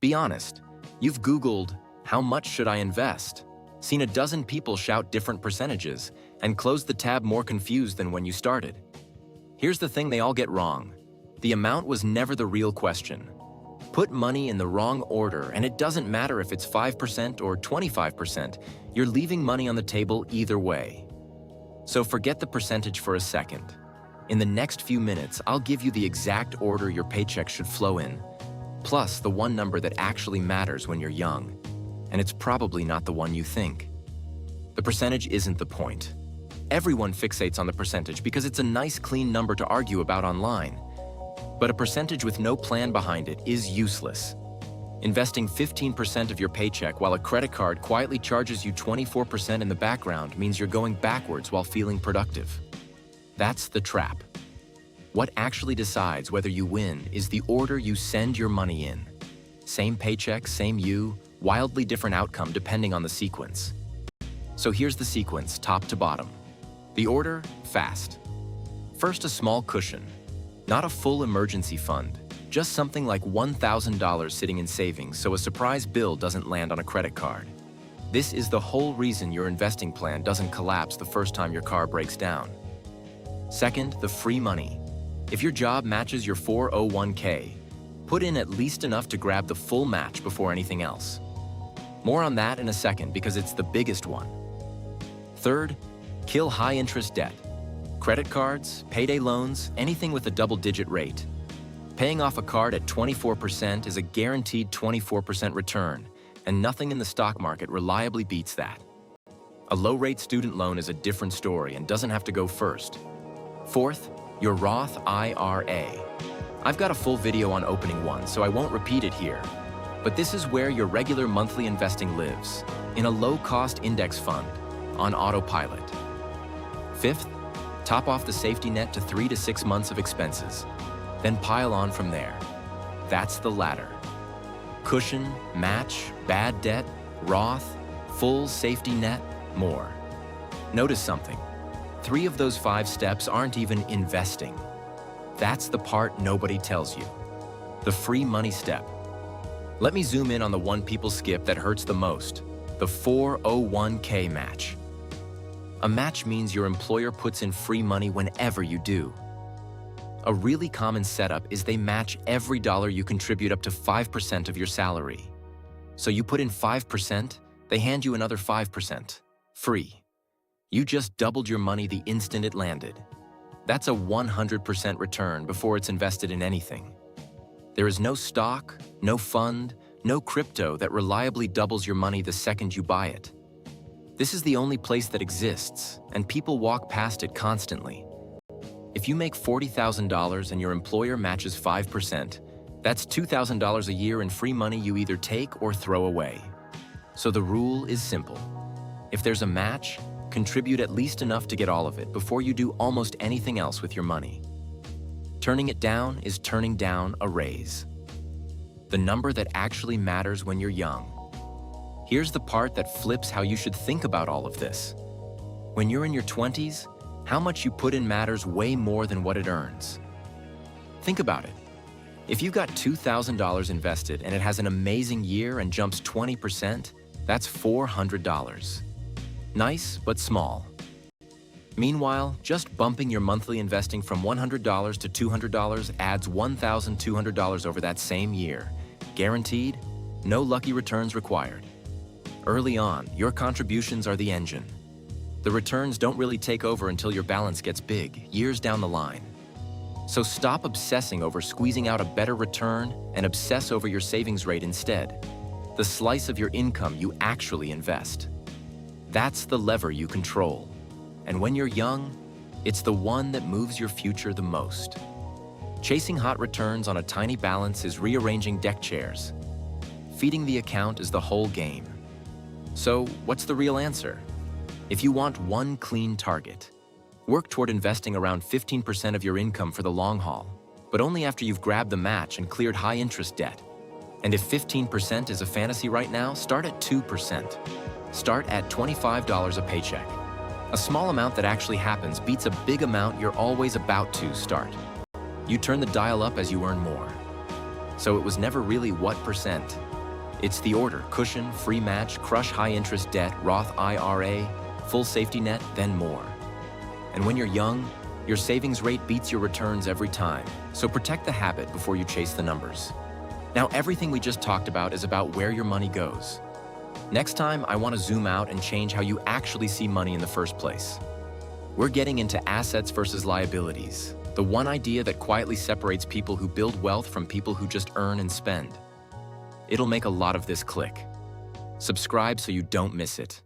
Be honest. You've Googled, "How much should I invest?" Seen a dozen people shout different percentages, and closed the tab more confused than when you started. Here's the thing they all get wrong. The amount was never the real question. Put money in the wrong order, and it doesn't matter if it's 5% or 25%, you're leaving money on the table either way. So forget the percentage for a second. In the next few minutes, I'll give you the exact order your paycheck should flow in, plus the one number that actually matters when you're young. And it's probably not the one you think. The percentage isn't the point. Everyone fixates on the percentage because it's a nice, clean number to argue about online. But a percentage with no plan behind it is useless. Investing 15% of your paycheck while a credit card quietly charges you 24% in the background means you're going backwards while feeling productive. That's the trap. What actually decides whether you win is the order you send your money in. Same paycheck, same you, wildly different outcome depending on the sequence. So here's the sequence, top to bottom. The order, fast. First, a small cushion. Not a full emergency fund, just something like $1,000 sitting in savings so a surprise bill doesn't land on a credit card. This is the whole reason your investing plan doesn't collapse the first time your car breaks down. Second, the free money. If your job matches your 401k, put in at least enough to grab the full match before anything else. More on that in a second because it's the biggest one. Third, kill high-interest debt. Credit cards, payday loans, anything with a double-digit rate. Paying off a card at 24% is a guaranteed 24% return, and nothing in the stock market reliably beats that. A low-rate student loan is a different story and doesn't have to go first. Fourth, your Roth IRA. I've got a full video on opening one, so I won't repeat it here. But this is where your regular monthly investing lives, in a low-cost index fund, on autopilot. Fifth, top off the safety net to 3 to 6 months of expenses, then pile on from there. That's the ladder. Cushion, match, bad debt, Roth, full safety net, more. Notice something. 3 of those 5 steps aren't even investing. That's the part nobody tells you. The free money step. Let me zoom in on the one people skip that hurts the most, the 401k match. A match means your employer puts in free money whenever you do. A really common setup is they match every dollar you contribute up to 5% of your salary. So you put in 5%, they hand you another 5%, free. You just doubled your money the instant it landed. That's a 100% return before it's invested in anything. There is no stock, no fund, no crypto that reliably doubles your money the second you buy it. This is the only place that exists, and people walk past it constantly. If you make $40,000 and your employer matches 5%, that's $2,000 a year in free money you either take or throw away. So the rule is simple. If there's a match, contribute at least enough to get all of it before you do almost anything else with your money. Turning it down is turning down a raise. The number that actually matters when you're young. Here's the part that flips how you should think about all of this. When you're in your 20s, how much you put in matters way more than what it earns. Think about it. If you've got $2,000 invested and it has an amazing year and jumps 20%, that's $400. Nice, but small. Meanwhile, just bumping your monthly investing from $100 to $200 adds $1,200 over that same year. Guaranteed, no lucky returns required. Early on, your contributions are the engine. The returns don't really take over until your balance gets big, years down the line. So stop obsessing over squeezing out a better return and obsess over your savings rate instead, the slice of your income you actually invest. That's the lever you control. And when you're young, it's the one that moves your future the most. Chasing hot returns on a tiny balance is rearranging deck chairs. Feeding the account is the whole game. So, what's the real answer? If you want one clean target, work toward investing around 15% of your income for the long haul, but only after you've grabbed the match and cleared high-interest debt. And if 15% is a fantasy right now, start at 2%. Start at $25 a paycheck. A small amount that actually happens beats a big amount you're always about to start. You turn the dial up as you earn more. So it was never really what percent, It's the order: cushion, free match, crush high-interest debt, Roth IRA, full safety net, then more. And when you're young, your savings rate beats your returns every time, so protect the habit before you chase the numbers. Now, everything we just talked about is about where your money goes. Next time, I want to zoom out and change how you actually see money in the first place. We're getting into assets versus liabilities, the one idea that quietly separates people who build wealth from people who just earn and spend. It'll make a lot of this click. Subscribe so you don't miss it.